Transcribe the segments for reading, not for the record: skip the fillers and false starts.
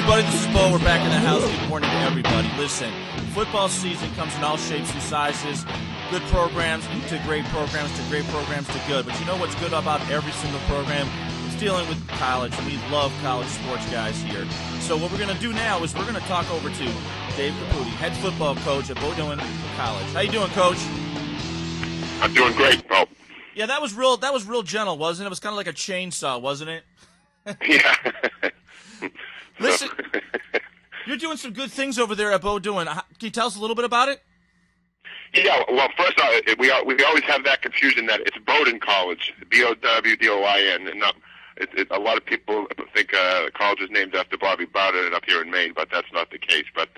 everybody, this is Bo. We're back in the house. Good morning to everybody. Listen, football season comes in all shapes and sizes. Good programs to great programs to great programs to good. But you know what's good about every single program? It's dealing with college. We love college sports guys here. So what we're going to do now is we're going to talk over to David Caputi, head football coach at Bowdoin College. How you doing, Coach? I'm doing great, Bo. Yeah, that was real gentle, wasn't it? It was kind of like a chainsaw, wasn't it? Yeah. Listen, you're doing some good things over there at Bowdoin. Can you tell us a little bit about it? Yeah, well, first, we always have that confusion that it's Bowdoin College, B-O-W-D-O-I-N, and a lot of people think the college is named after Bobby Bowden up here in Maine, but that's not the case. But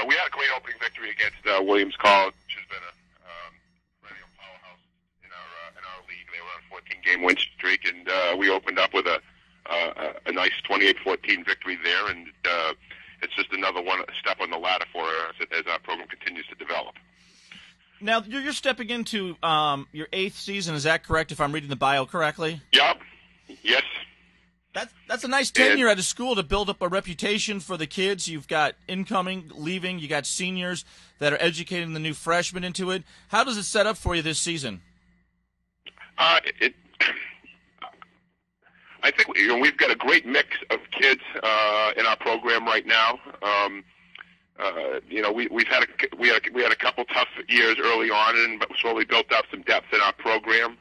we had a great opening victory against Williams College, which has been a perennial powerhouse in our league. They were on a 14-game win streak, and we opened up with a nice 28-14 victory there, and it's just another step on the ladder for us as our program continues to develop. Now, you're stepping into your 8th season, is that correct, if I'm reading the bio correctly? Yep. Yes. That's a nice tenure at a school to build up a reputation for the kids. You've got incoming, leaving, you got seniors that are educating the new freshmen into it. How does it set up for you this season? I think we've got a great mix of kids in our program right now. We had a couple tough years early on, but slowly built up some depth in our program.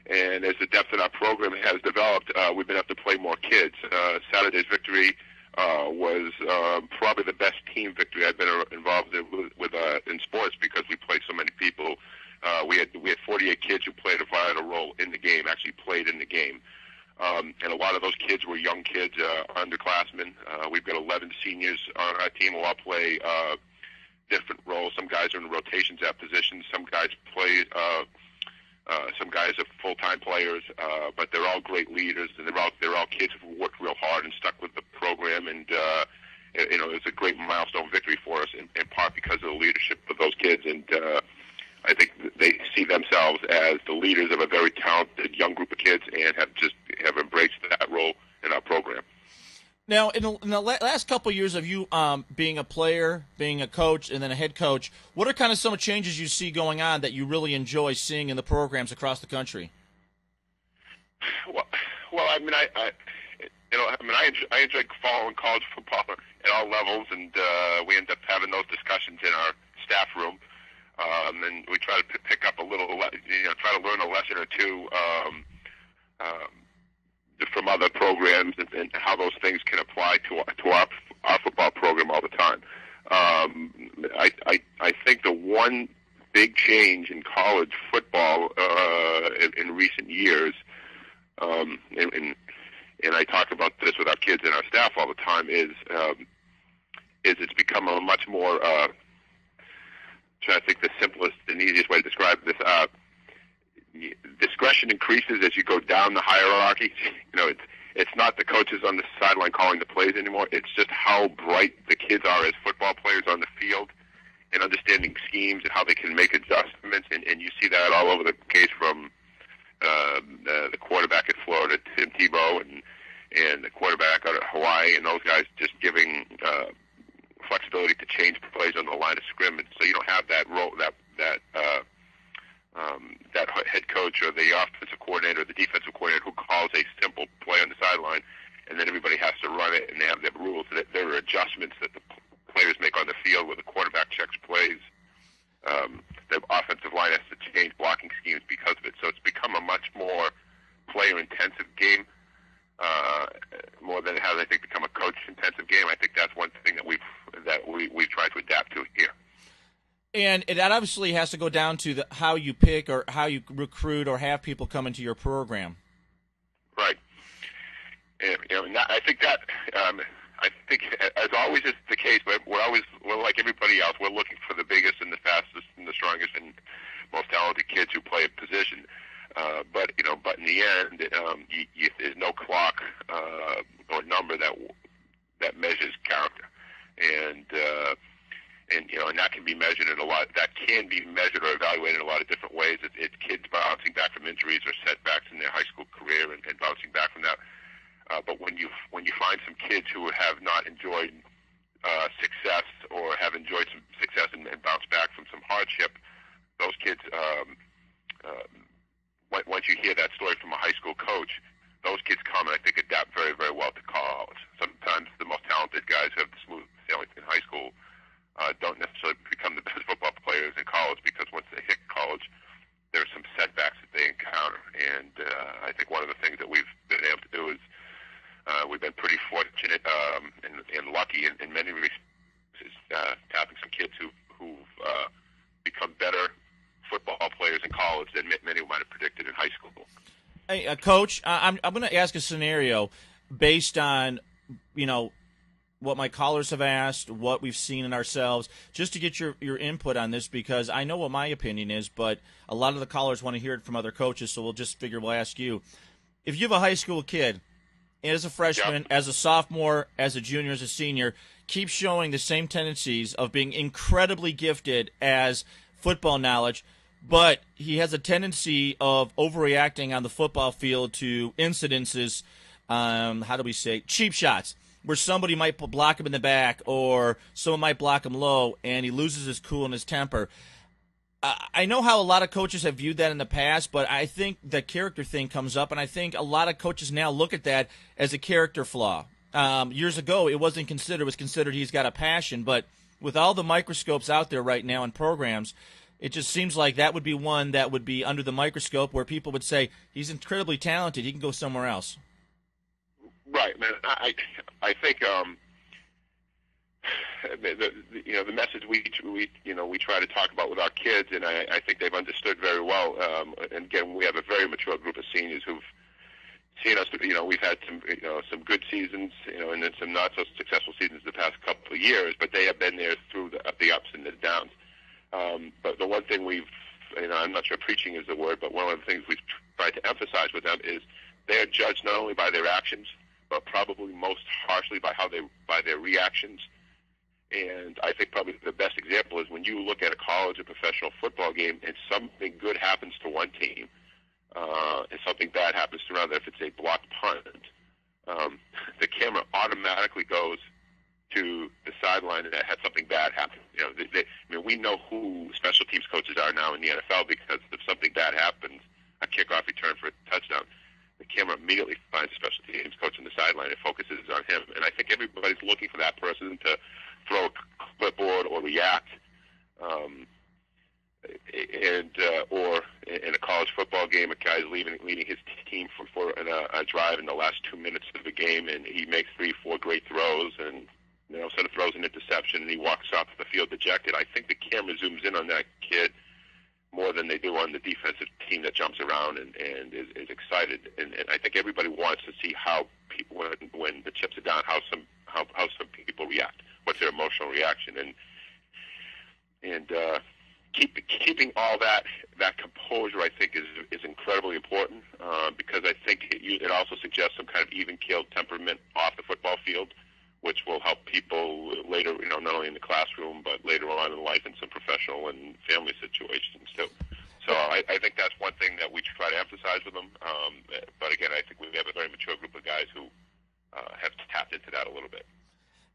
And as the depth in our program has developed, we've been able to play more kids. Saturday's victory was probably the best team victory I've been involved in sports because we played so many people. We had 48 kids who played a vital role in the game, actually played in the game. And a lot of those kids were young kids, underclassmen. We've got 11 seniors on our team who all play different roles. Some guys are in rotations at positions. Some guys play. Some guys are full-time players, but they're all great leaders, and they're all kids who worked real hard and stuck with the program. And it's a great milestone victory for us, in part because of the leadership of those kids. And I think they see themselves as the leaders of a very talented young group of kids, and have embraced that role in our program. Now, in the last couple of years of you being a player, being a coach, and then a head coach, what are kind of some changes you see going on that you really enjoy seeing in the programs across the country? Well, I enjoy following college football at all levels, and we end up having those discussions in our staff room, and we try to pick up a little, try to learn a lesson or two from other programs and how those things can apply to our football program all the time. I think the one big change in college football in recent years, and I talk about this with our kids and our staff all the time, is it's become a much more, I think the simplest and easiest way to describe this, discretion increases as you go down the hierarchy. It's not the coaches on the sideline calling the plays anymore. It's just how bright the kids are as football players on the field and understanding schemes and how they can make adjustments. And you see that all over the case from the quarterback at Florida, Tim Tebow, and the quarterback out of Hawaii, and those guys just giving flexibility to change plays on the line of scrimmage. So you don't have that role, that head coach or the offensive coordinator or the defensive coordinator who calls a simple play on the sideline, and then everybody has to run it, and they have their rules. There are adjustments that the players make on the field where the quarterback checks plays. The offensive line has to change blocking schemes because of it. So it's become a much more player-intensive game, more than it has, I think, become a coach-intensive game. I think that's one thing that we've tried to adapt to here. And it obviously has to go down to how you pick or how you recruit or have people come into your program. Right. And I think that as always is the case, but we're like everybody else. We're looking for the biggest and the fastest and the strongest and most talented kids who play a position. But in the end, there's no clock or number that measures character, and that can be measured in a lot. That can be measured or evaluated in a lot of different ways. It's kids bouncing back from injuries or setbacks in their high school career and bouncing back from that. But when you find some kids who have not enjoyed success or have enjoyed some success and bounced back from some hardship, those kids, once you hear that story from a high school coach, those kids come and I think adapt very, very well to college. Sometimes the most talented guys who have the smooth sailing in high school don't necessarily become the best football players in college, because once they hit college, there's some setbacks that they encounter. And I think one of the things that we've been able to do is we've been pretty fortunate and lucky in many respects, is tapping some kids who've become better football players in college than many might have predicted in high school. Hey, Coach, I'm going to ask a scenario based on, what my callers have asked, what we've seen in ourselves, just to get your input on this, because I know what my opinion is, but a lot of the callers want to hear it from other coaches, so we'll ask you. If you have a high school kid, as a freshman, yep, as a sophomore, as a junior, as a senior, keeps showing the same tendencies of being incredibly gifted as football knowledge, but he has a tendency of overreacting on the football field to incidences, cheap shots, where somebody might block him in the back or someone might block him low, and he loses his cool and his temper. I know how a lot of coaches have viewed that in the past, but I think the character thing comes up, and I think a lot of coaches now look at that as a character flaw. Years ago, it wasn't considered. It was considered he's got a passion, but with all the microscopes out there right now in programs, it just seems like that would be one that would be under the microscope where people would say, he's incredibly talented, he can go somewhere else. Right, man. I think the message we try to talk about with our kids, and I think they've understood very well. And again, we have a very mature group of seniors who've seen us. We've had some good seasons, and then some not so successful seasons the past couple of years. But they have been there through the ups and the downs. But the one thing I'm not sure preaching is the word, but one of the things we've tried to emphasize with them is they are judged not only by their actions, but probably most harshly by their reactions. And I think probably the best example is when you look at a college or professional football game and something good happens to one team and something bad happens to another. If it's a blocked punt, the camera automatically goes to the sideline that had something bad happen. We know who special teams coaches are now in the NFL, because if something bad happens, a kickoff return for a touchdown, the camera immediately finds a special teams coach on the sideline and focuses on him. And I think everybody's looking for that person to throw a clipboard or react, or in a college football game, a guy's leading his team for a drive in the last 2 minutes of the game, and he makes 3-4 great throws, and sort of throws an interception, and he walks off the field dejected. I think the camera zooms in on that kid more than they do on the defensive team that jumps around and is excited. And I think everybody wants to see how people, when the chips are down, how some people react, what's their emotional reaction, and keeping all that composure, I think, is incredibly important, because I think it also suggests some kind of even-keeled temperament off the football field, which will help people later, not only in the classroom, but later on in life in some professional and family situations too. So I think that's one thing that we try to emphasize with them. But again, I think we have a very mature group of guys who have tapped into that a little bit.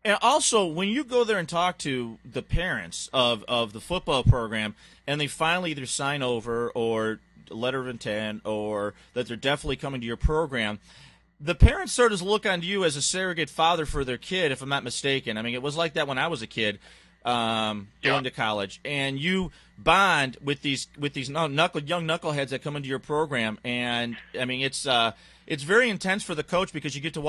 And also, when you go there and talk to the parents of the football program, and they finally either sign over or a letter of intent or that they're definitely coming to your program, the parents sort of look on you as a surrogate father for their kid, if I'm not mistaken. I mean, it was like that when I was a kid going to college. And you bond with these young knuckleheads that come into your program. And, I mean, it's very intense for the coach, because you get to watch